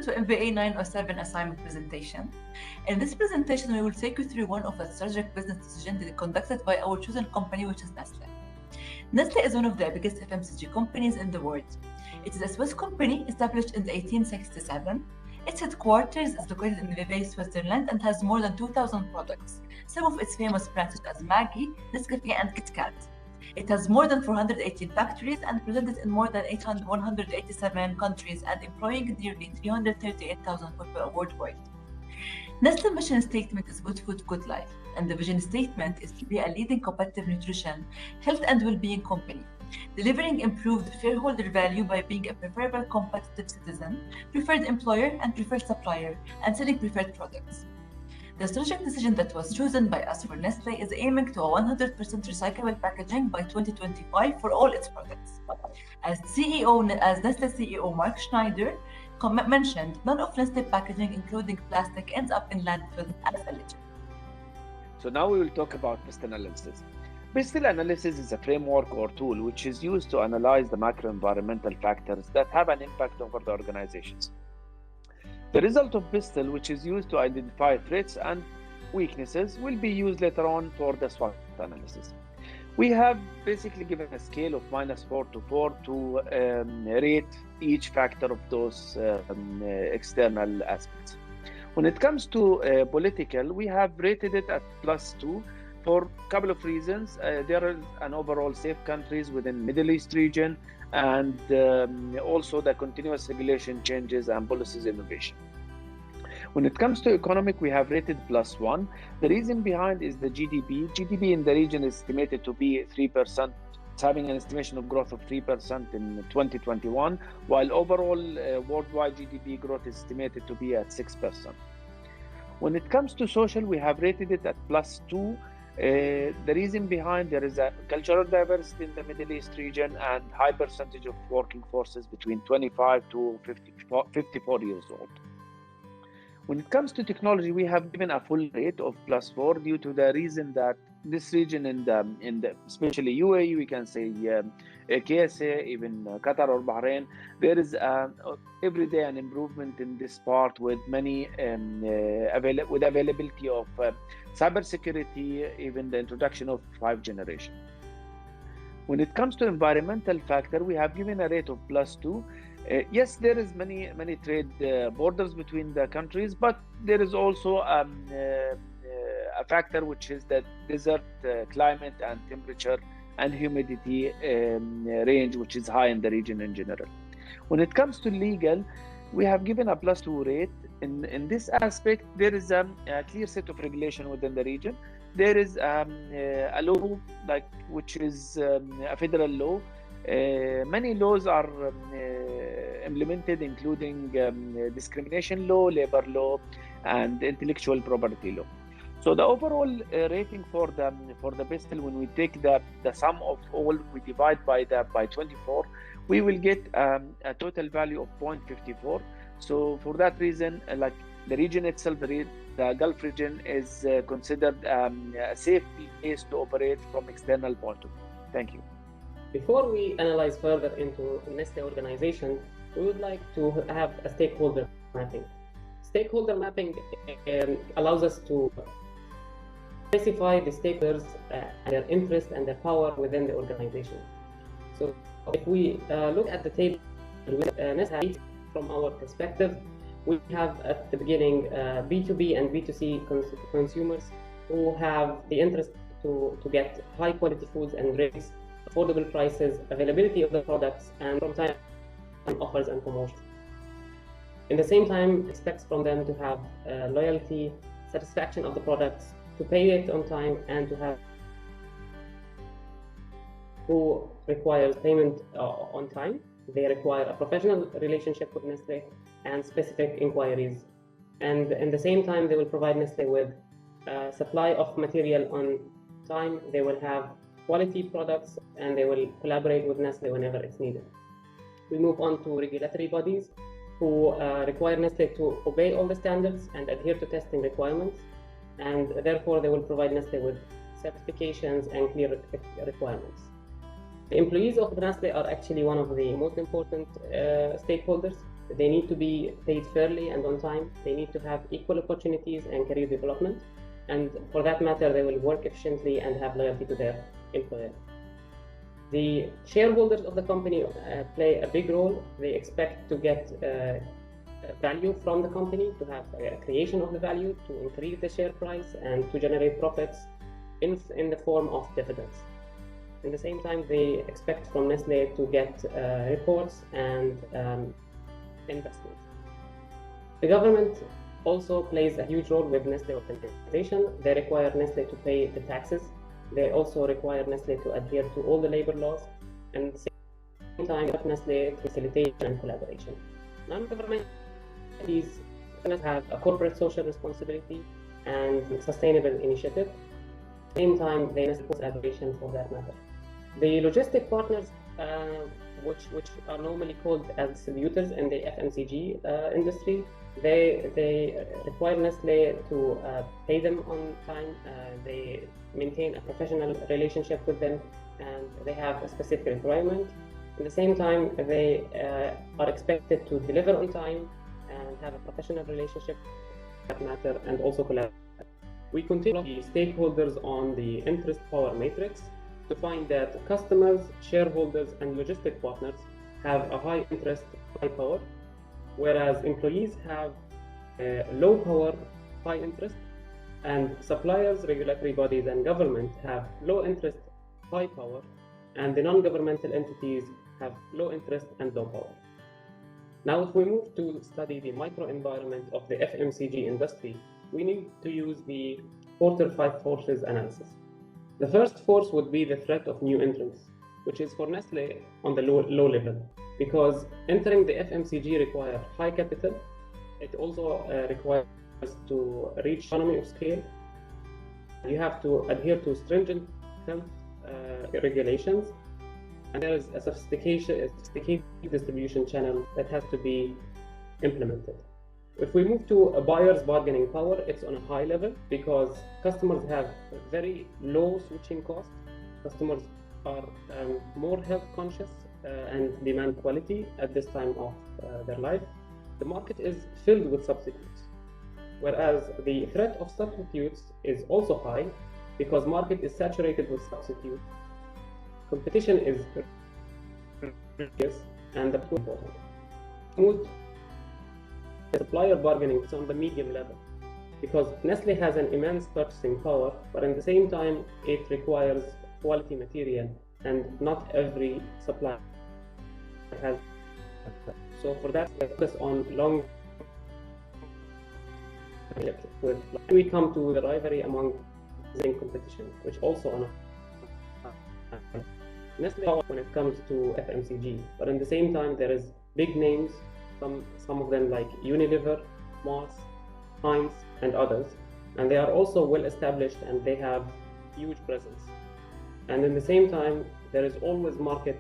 to MBA 907 assignment presentation. In this presentation, we will take you through one of the strategic business decisions conducted by our chosen company, which is Nestle. Nestle is one of the biggest FMCG companies in the world. It is a Swiss company established in 1867. Its headquarters is located in Vevey, Switzerland, and has more than 2,000 products. Some of its famous brands such as Maggi, Nescafé, and KitKat. It has more than 418 factories and presented in more than 187 countries and employing nearly 338,000 people worldwide. Nestle's mission statement is good food, good life, and the vision statement is to be a leading competitive nutrition, health and well-being company, delivering improved shareholder value by being a preferable competitive citizen, preferred employer and preferred supplier, and selling preferred products. The strategic decision that was chosen by us for Nestle is aiming to a 100% recyclable packaging by 2025 for all its products. As Nestle CEO Mark Schneider mentioned, none of Nestle packaging, including plastic, ends up in landfill as alleged. So now we will talk about pest analysis. Pest analysis is a framework or tool which is used to analyze the macro-environmental factors that have an impact over the organizations. The result of PESTEL, which is used to identify threats and weaknesses, will be used later on for the SWOT analysis. We have basically given a scale of -4 to 4 to rate each factor of those external aspects. When it comes to political, we have rated it at +2 for a couple of reasons. There is an overall safe countries within Middle East region, and also the continuous regulation changes and policies innovation. When it comes to economic, we have rated +1. The reason behind is the GDP. GDP in the region is estimated to be 3%. It's having an estimation of growth of 3% in 2021, while overall worldwide GDP growth is estimated to be at 6%. When it comes to social, we have rated it at +2. The reason behind, there is a cultural diversity in the Middle East region and high percentage of working forces between 25 to 54 years old. When it comes to technology, we have given a full rate of +4 due to the reason that this region in the especially UAE, we can say KSA, even Qatar or Bahrain, there is every day an improvement in this part with many with availability of cybersecurity, even the introduction of 5G generation. When it comes to environmental factor, we have given a rate of +2. Yes, there is many trade borders between the countries, but there is also a factor which is the desert climate and temperature and humidity range, which is high in the region in general. When it comes to legal, we have given a +2 rate. In this aspect, there is a clear set of regulation within the region. There is a law which is a federal law. Many laws are implemented, including discrimination law, labor law, and intellectual property law. So the overall rating for the PESTEL, when we take the sum of all, we divide by 24, we will get a total value of 0.54. So for that reason, like the region itself, the Gulf region is considered a safe place to operate from external point of view. Thank you. Before we analyze further into Nestle organization, we would like to have a stakeholder mapping. Stakeholder mapping allows us to specify the stakeholders, their interest and their power within the organization. So if we look at the table with Nestle, from our perspective, we have at the beginning B2B and B2C consumers who have the interest to get high quality foods and drinks, affordable prices, availability of the products, and from time offers and promotions. In the same time, expects from them to have loyalty, satisfaction of the products, to pay it on time, and to have who requires payment on time. They require a professional relationship with Nestle and specific inquiries. And in the same time, they will provide Nestle with supply of material on time. They will have quality products, and they will collaborate with Nestle whenever it's needed. We move on to regulatory bodies who require Nestle to obey all the standards and adhere to testing requirements, and therefore they will provide Nestle with certifications and clear requirements. The employees of Nestle are actually one of the most important stakeholders. they need to be paid fairly and on time. They need to have equal opportunities and career development. And for that matter, they will work efficiently and have loyalty to their employer. The shareholders of the company play a big role. They expect to get value from the company, to have a creation of the value, to increase the share price, and to generate profits in the form of dividends. At the same time, they expect from Nestle to get reports and investments. The government also plays a huge role with Nestle organization. They require Nestle to pay the taxes. They also require Nestle to adhere to all the labor laws, and at the same time, Nestle facilitation and collaboration. Non-government entities have a corporate social responsibility and sustainable initiative. At the same time, they must collaboration for that matter. The logistic partners, which are normally called as distributors in the FMCG industry, they require Nestle to pay them on time. They maintain a professional relationship with them, and they have a specific requirement. At the same time, they are expected to deliver on time and have a professional relationship that matter, and also collaborate. We continue the stakeholders on the interest power matrix to find that customers, shareholders, and logistic partners have a high interest, high power, whereas employees have low power, high interest, and suppliers, regulatory bodies, and government have low interest, high power, and the non-governmental entities have low interest and low power. Now, if we move to study the microenvironment of the FMCG industry, we need to use the Porter 5 forces analysis. The first force would be the threat of new entrants, which is for Nestle on the low level, because entering the FMCG requires high capital. It also requires to reach economy of scale. You have to adhere to stringent health regulations, and there is a sophisticated distribution channel that has to be implemented. If we move to a buyer's bargaining power, it's on a high level because customers have very low switching costs. Customers are more health conscious and demand quality at this time of their life. The market is filled with substitutes, whereas the threat of substitutes is also high because market is saturated with substitutes. Competition is fierce and the important. Supplier bargaining is on the medium level because Nestle has an immense purchasing power, but at the same time it requires quality material, and not every supplier has. So for that, we focus on long. We come to the rivalry among competition, which also on Nestle when it comes to FMCG, but at the same time there is big names. Some of them like Unilever, Mars, Heinz, and others, and they are also well established and they have huge presence. And at the same time, there is always market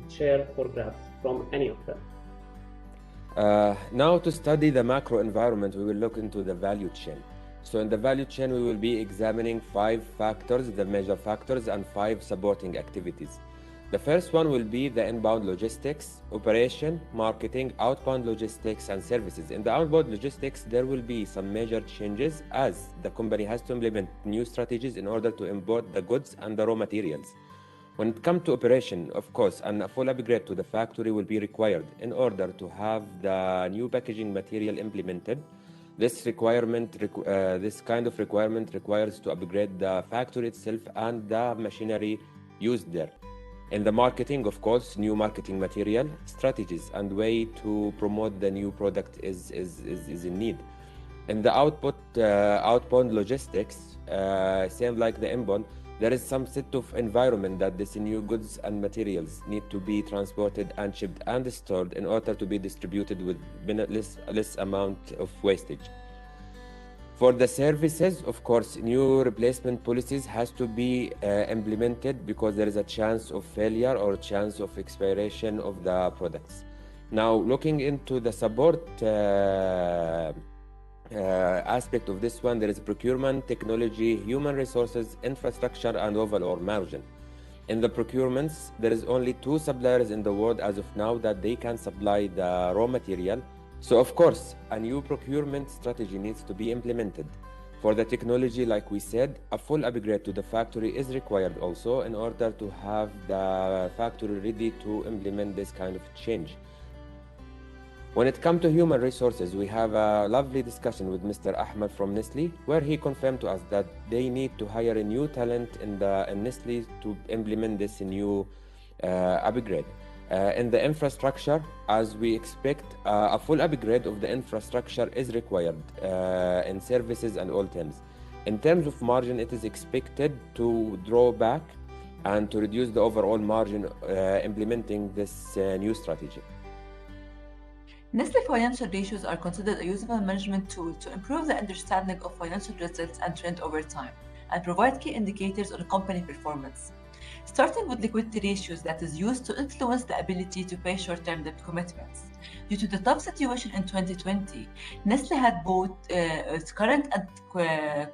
share for grabs from any of them. Now to study the macro environment, we will look into the value chain. So in the value chain, we will be examining 5 factors, the major factors, and 5 supporting activities. The first one will be the inbound logistics, operation, marketing, outbound logistics, and services. In the outbound logistics, there will be some major changes as the company has to implement new strategies in order to import the goods and the raw materials. When it comes to operation, of course, a full upgrade to the factory will be required in order to have the new packaging material implemented. This kind of requirement requires to upgrade the factory itself and the machinery used there. In the marketing, of course, new marketing material, strategies, and way to promote the new product is in need. In the outbound logistics, same like the inbound, there is some set of environment that these new goods and materials need to be transported and shipped and stored in order to be distributed with less amount of wastage. For the services, of course, new replacement policies has to be implemented because there is a chance of failure or chance of expiration of the products. Now, looking into the support aspect of this one, there is procurement, technology, human resources, infrastructure, and overall margin. In the procurements, there is only 2 suppliers in the world as of now that they can supply the raw material. So of course, a new procurement strategy needs to be implemented. For the technology, like we said, a full upgrade to the factory is required also in order to have the factory ready to implement this kind of change. When it comes to human resources, we have a lovely discussion with Mr. Ahmed from Nestle, where he confirmed to us that they need to hire a new talent in Nestle to implement this new upgrade. In the infrastructure, as we expect, a full upgrade of the infrastructure is required in services and all terms. In terms of margin, it is expected to draw back and to reduce the overall margin implementing this new strategy. Nestle financial ratios are considered a useful management tool to improve the understanding of financial results and trend over time, and provide key indicators on company performance. Starting with liquidity ratios that is used to influence the ability to pay short-term debt commitments. Due to the tough situation in 2020, Nestle had both its current and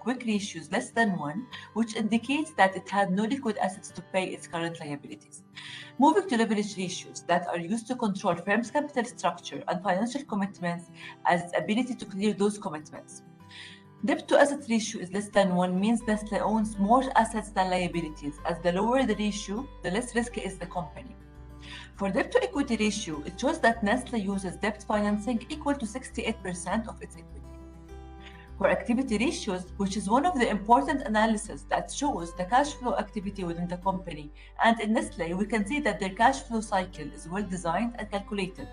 quick ratios less than 1, which indicates that it had no liquid assets to pay its current liabilities. Moving to leverage ratios that are used to control firms' capital structure and financial commitments as its ability to clear those commitments. Debt to asset ratio is less than 1 means Nestle owns more assets than liabilities, as the lower the ratio, the less risky is the company. For debt to equity ratio, it shows that Nestle uses debt financing equal to 68% of its equity. For activity ratios, which is one of the important analyses that shows the cash flow activity within the company, and in Nestle, we can see that their cash flow cycle is well designed and calculated,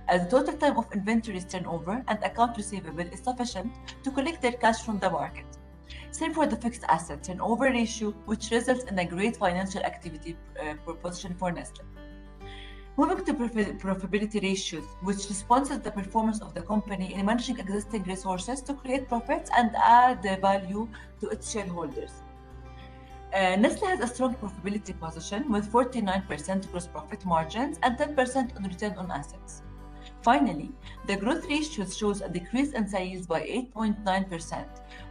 as the total time of inventories turnover and account receivable is sufficient to collect their cash from the market. Same for the fixed asset turnover ratio, which results in a great financial activity proposition for Nestle. Moving to profitability ratios, which responds to the performance of the company in managing existing resources to create profits and add the value to its shareholders. Nestle has a strong profitability position with 49% gross profit margins and 10% on return on assets. Finally, the growth ratio shows a decrease in sales by 8.9%,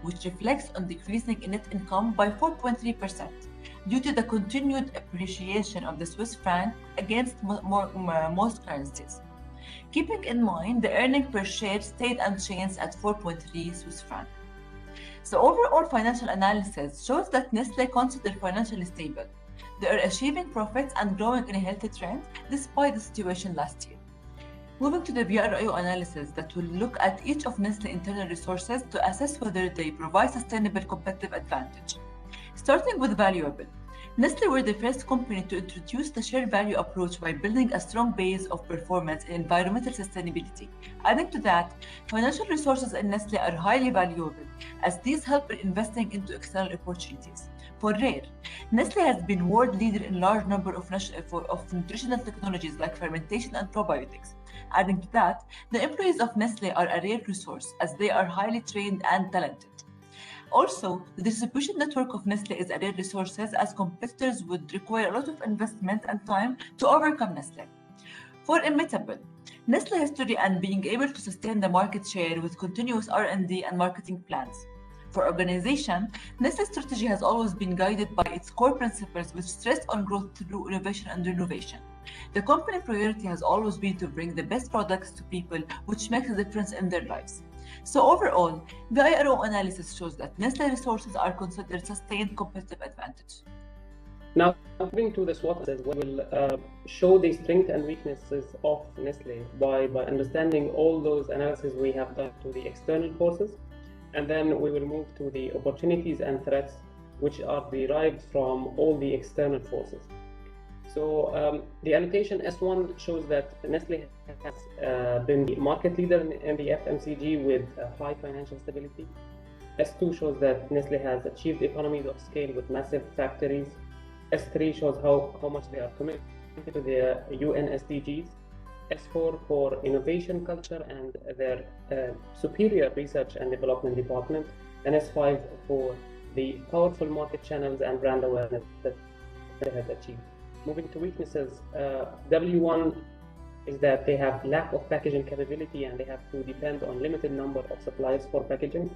which reflects on decreasing in net income by 4.3% due to the continued appreciation of the Swiss franc against most currencies. Keeping in mind, the earnings per share stayed unchanged at 4.3 Swiss franc. So overall financial analysis shows that Nestle considered financially stable. They are achieving profits and growing in a healthy trend despite the situation last year. Moving to the BRIO analysis that will look at each of Nestle internal resources to assess whether they provide sustainable competitive advantage. Starting with valuable, Nestle were the first company to introduce the share value approach by building a strong base of performance in environmental sustainability. Adding to that, financial resources in Nestle are highly valuable, as these help in investing into external opportunities. For rare, Nestle has been world leader in large number of nutritional technologies like fermentation and probiotics. Adding to that, the employees of Nestle are a rare resource, as they are highly trained and talented. Also, the distribution network of Nestle is a rare resource, as competitors would require a lot of investment and time to overcome Nestle. For immutable, Nestle history and being able to sustain the market share with continuous R&D and marketing plans. For organization, Nestle's strategy has always been guided by its core principles, which stress on growth through innovation and renovation. The company priority has always been to bring the best products to people, which makes a difference in their lives. So overall, the IRO analysis shows that Nestle resources are considered sustained competitive advantage. Now, moving to the SWOT analysis, we will show the strengths and weaknesses of Nestle by understanding all those analyses we have done to the external forces, and then we will move to the opportunities and threats which are derived from all the external forces. So the annotation S1 shows that Nestle has been the market leader in the FMCG with high financial stability. S2 shows that Nestle has achieved economies of scale with massive factories. S3 shows how much they are committed to the UN SDGs. S4 for innovation culture and their superior research and development department. And S5 for the powerful market channels and brand awareness that they have achieved. Moving to weaknesses, W1 is that they have lack of packaging capability and they have to depend on limited number of suppliers for packaging.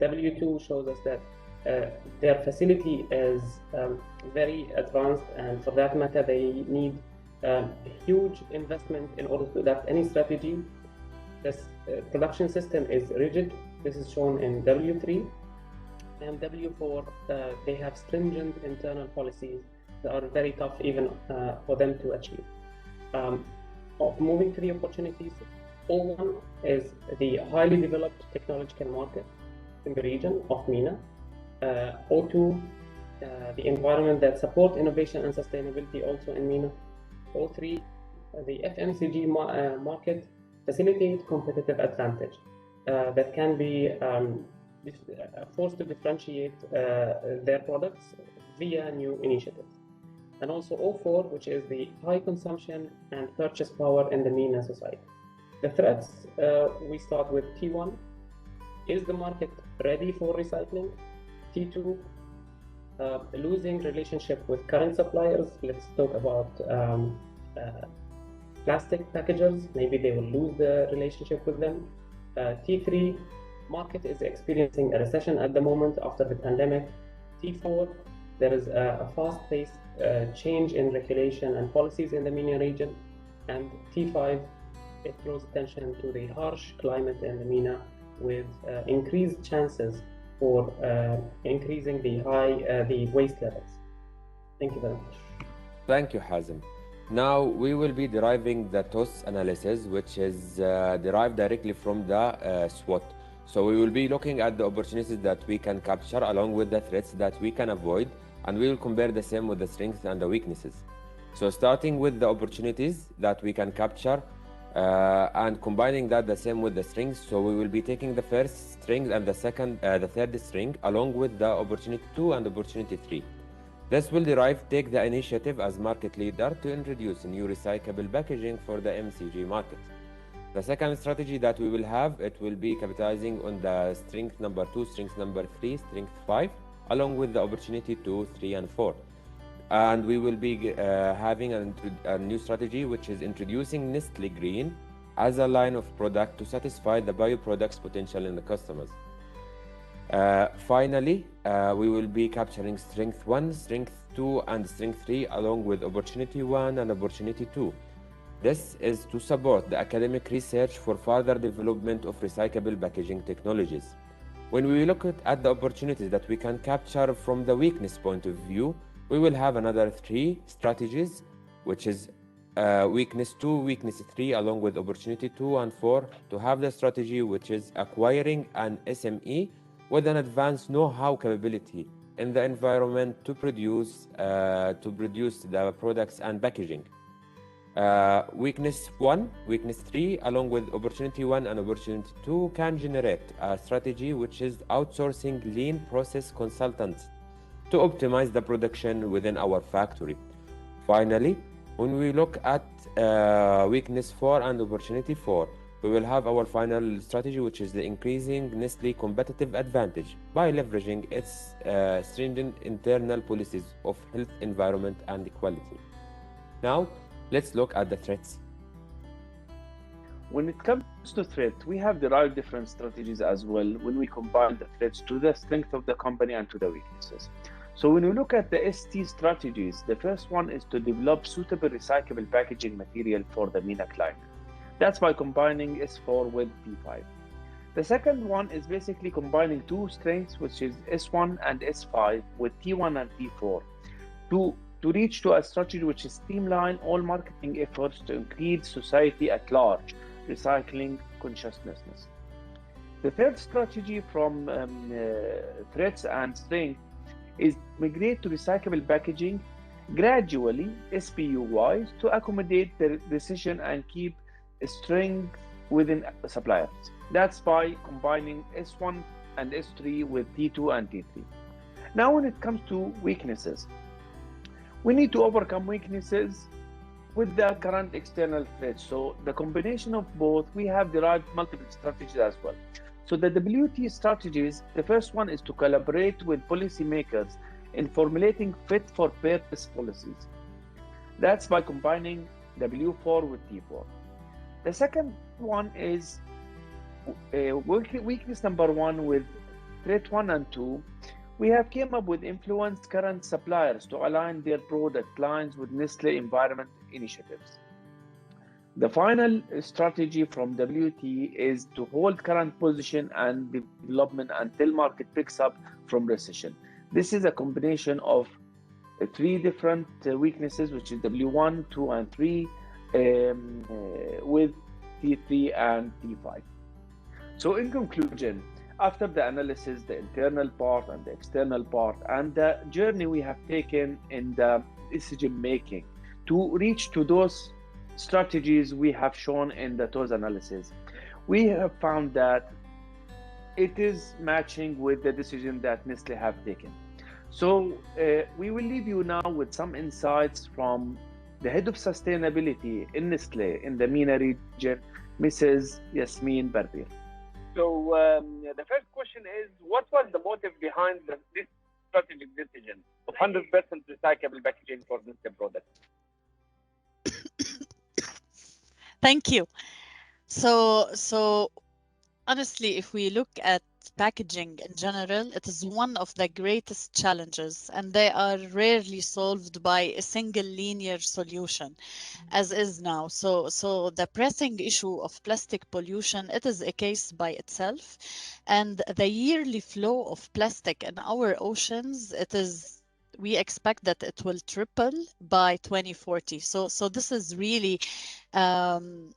W2 shows us that their facility is very advanced, and for that matter, they need a huge investment in order to adapt any strategy. This production system is rigid. This is shown in W3 and W4. They have stringent internal policies that are very tough even for them to achieve. Moving to the opportunities, O1 is the highly developed technological market in the region of MENA. O2, the environment that supports innovation and sustainability also in MENA. O3, the FMCG market facilitates competitive advantage that can be forced to differentiate their products via new initiatives. And also O4, which is the high consumption and purchase power in the MENA society. The threats, we start with T1. Is the market ready for recycling? T2, losing relationship with current suppliers. Let's talk about plastic packagers. Maybe they will lose the relationship with them. T3, market is experiencing a recession at the moment after the pandemic. T4, there is a fast-paced change in regulation and policies in the MENA region. And T5, it draws attention to the harsh climate in the MENA with increased chances for increasing the waste levels. Thank you very much. Thank you, Hazem. Now we will be deriving the TOS analysis, which is derived directly from the SWOT. So we will be looking at the opportunities that we can capture along with the threats that we can avoid, and we will compare the same with the strengths and the weaknesses. So starting with the opportunities that we can capture and combining that the same with the strings. So we will be taking the first string and the third string along with the opportunity 2 and opportunity 3. This will take the initiative as market leader to introduce new recyclable packaging for the MCG market. The second strategy that we will have, it will be capitalizing on the strength number 2, strength number 3, strength 5, along with the opportunity 2, 3, and 4. And we will be having a new strategy, which is introducing Nestle Green as a line of product to satisfy the bioproducts potential in the customers. Finally, we will be capturing strength 1, strength 2, and strength 3 along with opportunity 1 and opportunity 2. This is to support the academic research for further development of recyclable packaging technologies. When we look at the opportunities that we can capture from the weakness point of view, we will have another 3 strategies, which is weakness 2, weakness 3, along with opportunity 2 and 4, to have the strategy which is acquiring an SME with an advanced know-how capability in the environment to produce the products and packaging. Weakness 1, weakness 3, along with opportunity 1 and opportunity 2 can generate a strategy which is outsourcing lean process consultants to optimize the production within our factory. Finally, when we look at weakness 4 and opportunity 4, we will have our final strategy, which is the increasing Nestle competitive advantage by leveraging its stringent internal policies of health, environment, and equality. Now, let's look at the threats. When it comes to threat, we have derived different strategies as well when we combine the threats to the strength of the company and to the weaknesses. So when we look at the ST strategies, the first one is to develop suitable recyclable packaging material for the MENA climate. That's by combining S4 with T5. The second one is basically combining 2 strengths, which is S1 and S5 with T1 and T4 to reach to a strategy which is streamline all marketing efforts to increase society at large recycling consciousness. The third strategy from threats and strength is migrate to recyclable packaging gradually, SPU-wise, to accommodate the decision and keep strength within suppliers. That's by combining S1 and S3 with T2 and T3. Now, when it comes to weaknesses, we need to overcome weaknesses with the current external threats. So the combination of both, we have derived multiple strategies as well. So the WT strategies, the first one is to collaborate with policymakers in formulating fit-for-purpose policies. That's by combining W4 with T4. The second one is weakness number 1 with threat 1 and 2. We have came up with influenced current suppliers to align their product lines with Nestle environment initiatives. The final strategy from WT is to hold current position and development until market picks up from recession. This is a combination of three different weaknesses, which is W1, 2, and 3, with T3 and T5. So in conclusion, after the analysis, the internal part and the external part, and the journey we have taken in the decision making to reach to those strategies we have shown in the TOS analysis, we have found that it is matching with the decision that Nestle have taken. So we will leave you now with some insights from the head of sustainability in Nestle in the MENA region, Mrs. Yasmin Barbir. So the first question is, what was the motive behind this strategic decision of 100% recyclable packaging for Nestle products? Thank you. So honestly, if we look at packaging in general, it is one of the greatest challenges, and they are rarely solved by a single linear solution, as is now. So the pressing issue of plastic pollution, it is a case by itself, and the yearly flow of plastic in our oceans, we expect that it will triple by 2040. So this is really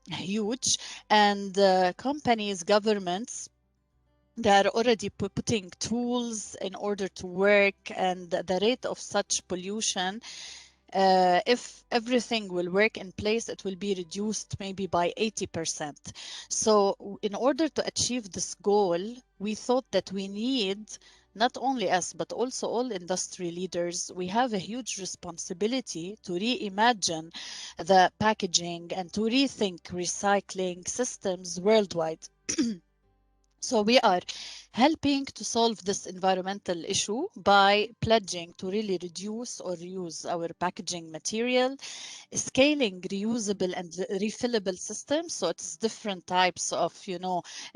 huge, and companies, governments, they are already putting tools in order to work, and the rate of such pollution, if everything will work in place, it will be reduced maybe by 80%. So in order to achieve this goal, we thought that we need, not only us, but also all industry leaders, we have a huge responsibility to reimagine the packaging and to rethink recycling systems worldwide. So we are helping to solve this environmental issue by pledging to really reduce or reuse our packaging material, scaling reusable and refillable systems. So it's different types of,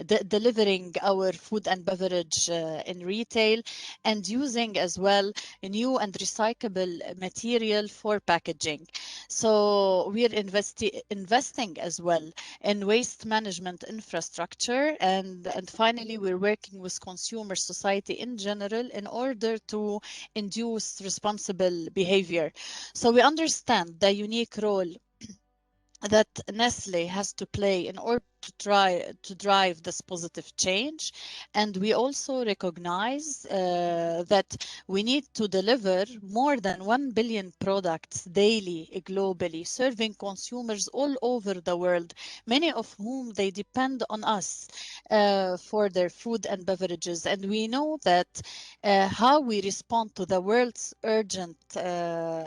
delivering our food and beverage in retail, and using as well a new and recyclable material for packaging. So we are investing as well in waste management infrastructure, and finally we're working with consumer society in general in order to induce responsible behavior. So we understand the unique role that Nestle has to play in order to drive this positive change, and we also recognize that we need to deliver more than 1 billion products daily globally, serving consumers all over the world, many of whom they depend on us for their food and beverages. And we know that how we respond to the world's urgent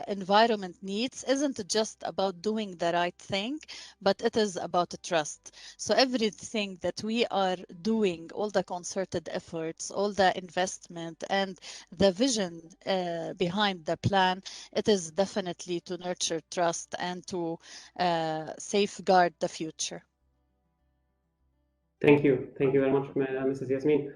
environment needs isn't just about doing the right thing, but it is about trust. So everything that we are doing, all the concerted efforts, all the investment and the vision behind the plan, it is definitely to nurture trust and to safeguard the future. Thank you very much, Mrs. Yasmin.